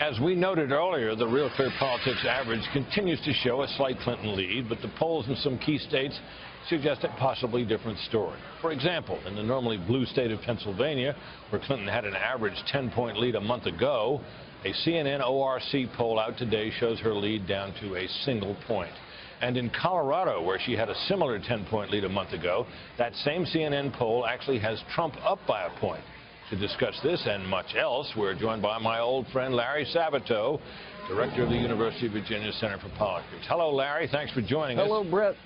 As we noted earlier, the Real Clear Politics average continues to show a slight Clinton lead, but the polls in some key states suggest a possibly different story. For example, in the normally blue state of Pennsylvania, where Clinton had an average 10-point lead a month ago, a CNN ORC poll out today shows her lead down to a single point. And in Colorado, where she had a similar 10-point lead a month ago, that same CNN poll actually has Trump up by a point. To discuss this and much else, we're joined by my old friend Larry Sabato, director of the University of Virginia Center for Politics. Hello, Larry. Thanks for joining us. Hello, Brett.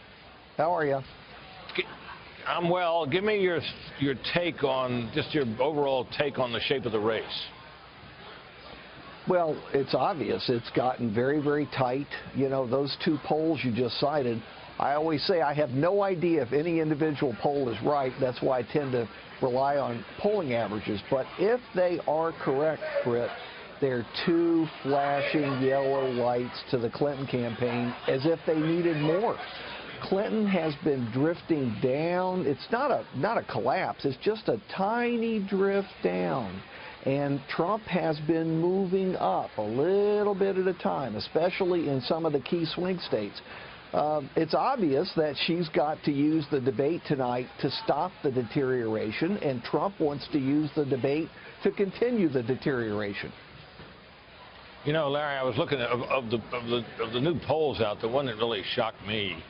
How are you? I'm well. Give me your take on, just your overall take on the shape of the race. Well, it's obvious. It's gotten very, very tight. You know, those two polls you just cited, I always say I have no idea if any individual poll is right. That's why I tend to rely on polling averages. But if they are correct, Britt, they're two flashing yellow lights to the Clinton campaign as if they needed more. Clinton has been drifting down. It's not a collapse. It's just a tiny drift down. And Trump has been moving up a little bit at a time, especially in some of the key swing states. It's obvious that she's got to use the debate tonight to stop the deterioration, and Trump wants to use the debate to continue the deterioration. You know, Larry, I was looking at of the new polls out. The one that really shocked me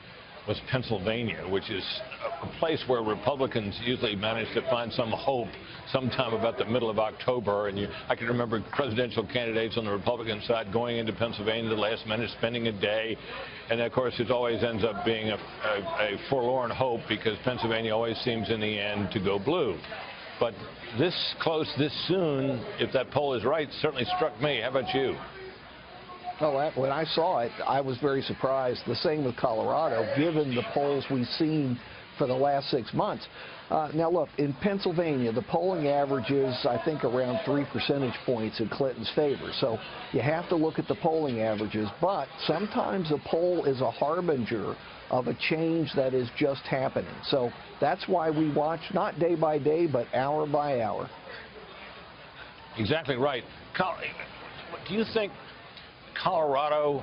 was Pennsylvania, which is a place where Republicans usually manage to find some hope sometime about the middle of October. And I can remember presidential candidates on the Republican side going into Pennsylvania the last minute, spending a day. And, of course, it always ends up being a forlorn hope because Pennsylvania always seems in the end to go blue. But this close, this soon, if that poll is right, certainly struck me. How about you? Well, when I saw it, I was very surprised. The same with Colorado, given the polls we've seen for the last 6 months. Now, look, in Pennsylvania, the polling average is, I think, around 3 percentage points in Clinton's favor. So you have to look at the polling averages. But sometimes a poll is a harbinger of a change that is just happening. So that's why we watch not day by day, but hour by hour. Exactly right. Do you think Colorado,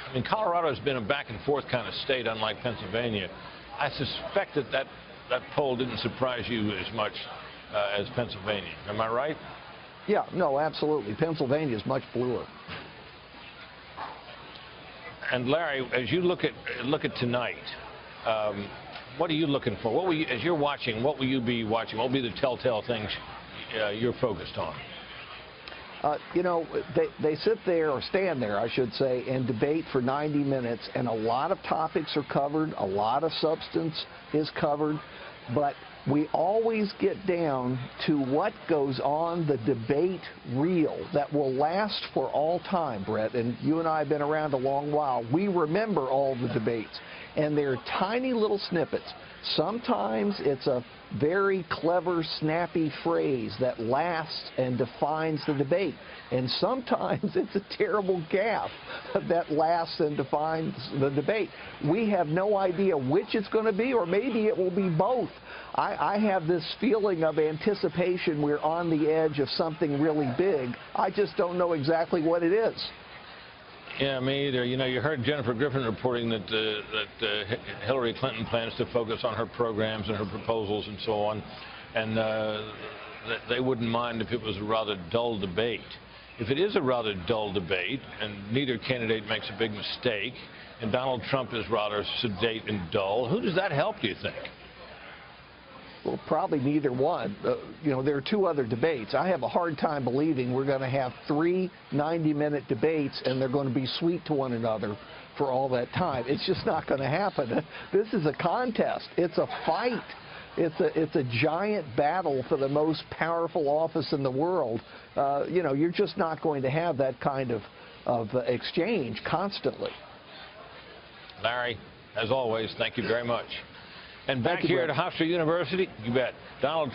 I mean, Colorado has been a back and forth kind of state, unlike Pennsylvania. I suspect that poll didn't surprise you as much as Pennsylvania. Am I right? Yeah, no, absolutely. Pennsylvania is much bluer. And Larry, as you look at tonight, what are you looking for? What will you, as you're watching, what will you be watching? What will be the telltale things you're focused on? You know, they sit there, or stand there, I should say, and debate for 90 minutes, and a lot of topics are covered, a lot of substance is covered, but we always get down to what goes on the debate reel that will last for all time, Brett, and you and I have been around a long while. We remember all the debates, and they're tiny little snippets. Sometimes it's a very clever, snappy phrase that lasts and defines the debate. And sometimes it's a terrible gaffe that lasts and defines the debate. We have no idea which it's going to be, or maybe it will be both. I have this feeling of anticipation. We're on the edge of something really big. I just don't know exactly what it is. Yeah, me either. You know, you heard Jennifer Griffin reporting that Hillary Clinton plans to focus on her programs and her proposals and so on, and that they wouldn't mind if it was a rather dull debate. If it is a rather dull debate and neither candidate makes a big mistake and Donald Trump is rather sedate and dull, who does that help, do you think? Well, probably neither one. You know, there are two other debates. I have a hard time believing we're going to have 3 90-minute debates and they're going to be sweet to one another for all that time. It's just not going to happen. This is a contest. It's a fight. It's a giant battle for the most powerful office in the world. You know, you're just not going to have that kind of exchange constantly. Larry, as always, thank you very much. And back here at Hofstra University, you bet, Donald